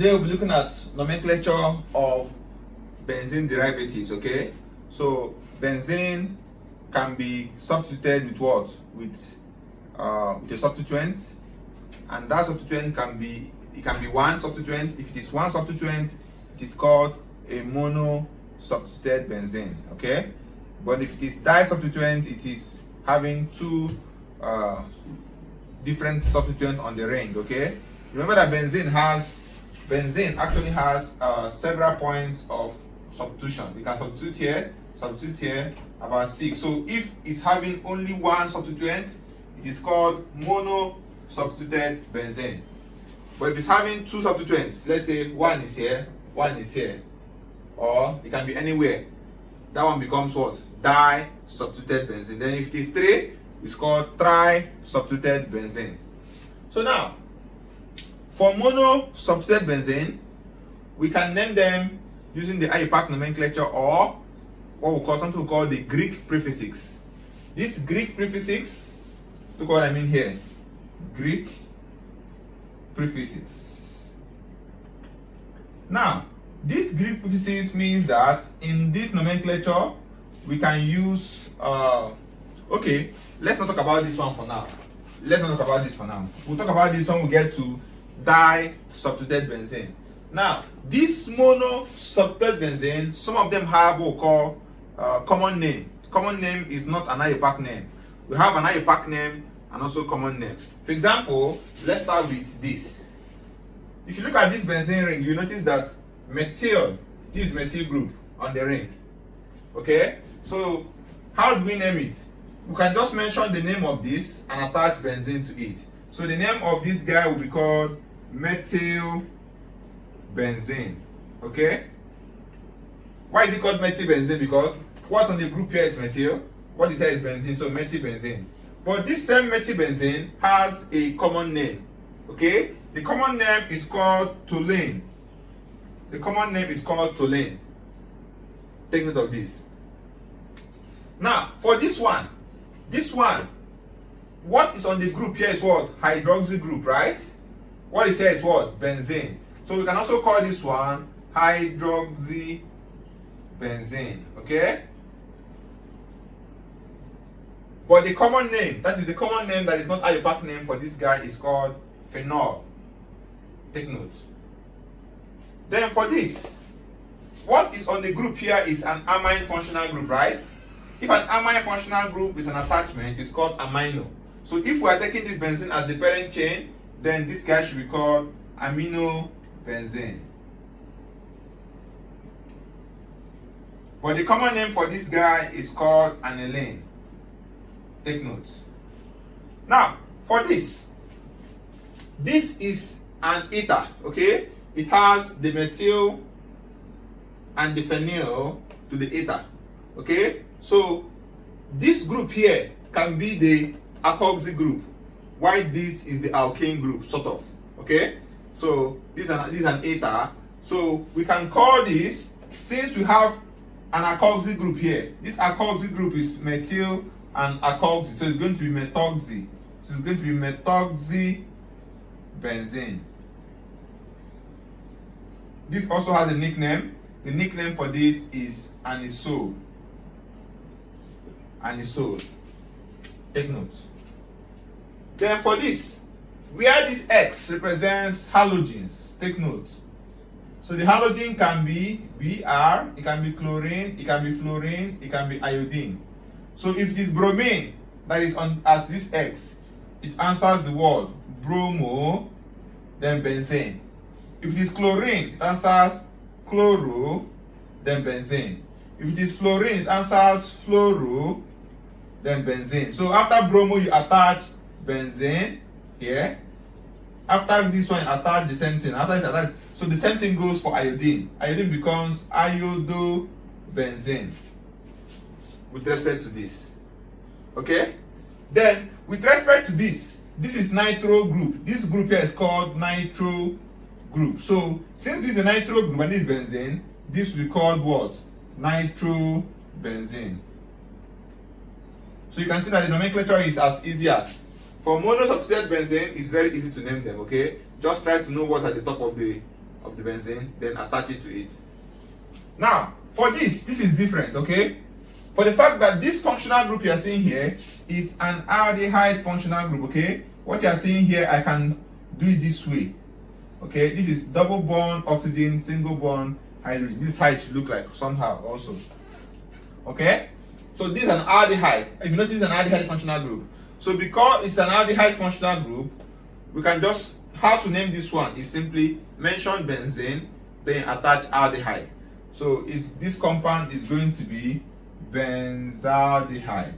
Today we'll be looking at nomenclature of benzene derivatives, okay? So benzene can be substituted with what? With a substituent, and that substituent can be one substituent. If it is one substituent, it is called a mono substituted benzene, okay? But if it is disubstituent, it is having two different substituents on the ring, okay? Remember that benzene actually has several points of substitution. We can substitute here, about 6. So if it's having only one substituent, it is called mono substituted benzene. But if it's having two substituents, let's say one is here, or it can be anywhere, that one becomes what? Di-substituted benzene. Then if it is 3, it's called tri-substituted benzene. So now, for mono substituted benzene, we can name them using the IUPAC nomenclature, or what we call something we call the Greek prefixes. These Greek prefixes, look what I mean here. Greek prefixes. Now, these Greek prefixes means that in this nomenclature we can use okay, let's not talk about this one for now. We'll talk about this when we get to di-substituted benzene. Now, this mono substituted benzene, some of them have what we call common name. Common name is not an IUPAC name. We have an IUPAC name and also common name. For example, let's start with this. If you look at this benzene ring, you notice that methyl, this is methyl group on the ring. Okay? So, how do we name it? We can just mention the name of this and attach benzene to it. So the name of this guy will be called methyl benzene. Okay? Why is it called methyl benzene? Because what's on the group here is methyl. What is here is benzene, so methyl benzene. But this same methyl benzene has a common name. Okay? The common name is called toluene. Take note of this. Now, for this one, what is on the group here is what? Hydroxy group, right? What is here is what? Benzene. So we can also call this one hydroxy benzene, okay? But the common name, that is the common name that is not IUPAC name for this guy, is called phenol. Take note. Then for this, what is on the group here is an amine functional group, right? If an amine functional group is an attachment, it's called amino. So if we are taking this benzene as the parent chain, then this guy should be called amino benzene. But the common name for this guy is called aniline. Take note. Now, for this is an ether, okay? It has the methyl and the phenyl to the ether, okay? So this group here can be the alkoxy group, while this is the alkane group, sort of, okay? So this is an ether. So we can call this, since we have an alkoxy group here, this alkoxy group is methyl and alkoxy, so it's going to be methoxy. So it's going to be methoxy benzene. This also has a nickname. The nickname for this is anisole. Take note. Then for this, where this X represents halogens, take note. So the halogen can be Br, it can be chlorine, it can be fluorine, it can be iodine. So if it is bromine that is on as this X, it answers the word bromo, then benzene. If it is chlorine, it answers chloro, then benzene. If it is fluorine, it answers fluoro, then benzene. So after bromo, you attach benzene here. After this one, you attach the same thing. So the same thing goes for iodine. Iodine becomes iodobenzene with respect to this. Okay? Then, with respect to this is nitro group. This group here is called nitro group. So, since this is a nitro group and this is benzene, this will be called what? Nitrobenzene. So you can see that the nomenclature is as easy as, for monosubstituted benzene, it's very easy to name them, okay? Just try to know what's at the top of the of the benzene, then attach it to it. Now, for this is different, okay? For the fact that this functional group you are seeing here is an aldehyde functional group, okay? What you are seeing here, I can do it this way, okay? This is double bond oxygen, single bond hydrogen. This height should look like somehow also, okay? So this is an aldehyde. If you notice, it's an aldehyde functional group. So because it's an aldehyde functional group, we can just, how to name this one is simply mention benzene, then attach aldehyde. So this compound is going to be benzaldehyde.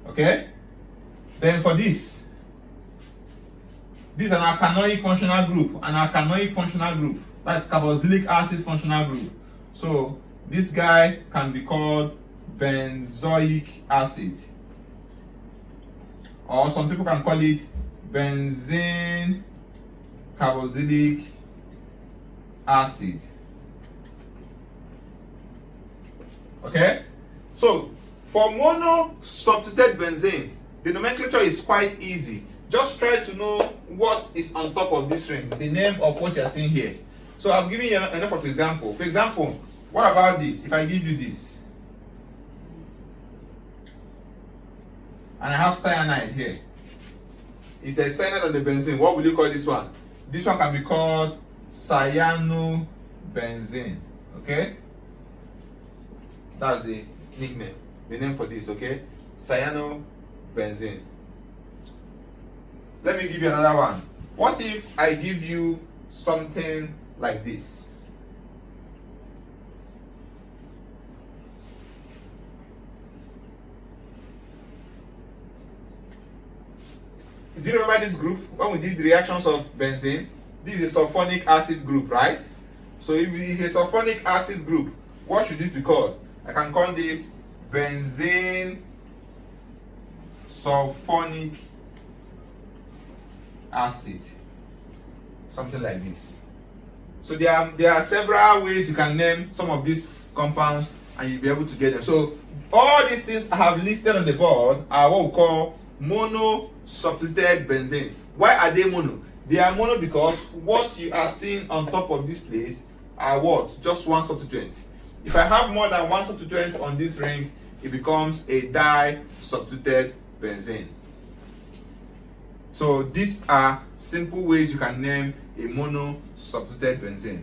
Okay? Then for this is an alkanoic functional group. An alkanoic functional group. That's carboxylic acid functional group. So this guy can be called benzoic acid. Or some people can call it benzene carboxylic acid. Okay? So for mono-substituted benzene, the nomenclature is quite easy. Just try to know what is on top of this ring, the name of what you are seeing here. So I've given you enough of example. For example, what about this? If I give you this, and I have cyanide here, it says cyanide on the benzene. What will you call this one? This one can be called cyanobenzene. Okay? That's the nickname, the name for this, okay? Cyanobenzene. Let me give you another one. What if I give you something like this? Do you remember this group when we did reactions of benzene? This is a sulfonic acid group, right? So if it is a sulfonic acid group, what should this be called? I can call this benzene sulfonic acid, something like this. So there are several ways you can name some of these compounds and you'll be able to get them. So all these things I have listed on the board are what we call mono-substituted benzene. Why are they mono? They are mono because what you are seeing on top of this place are what? Just one substituent. If I have more than one substituent on this ring, it becomes a di-substituted benzene. So these are simple ways you can name a mono-substituted benzene.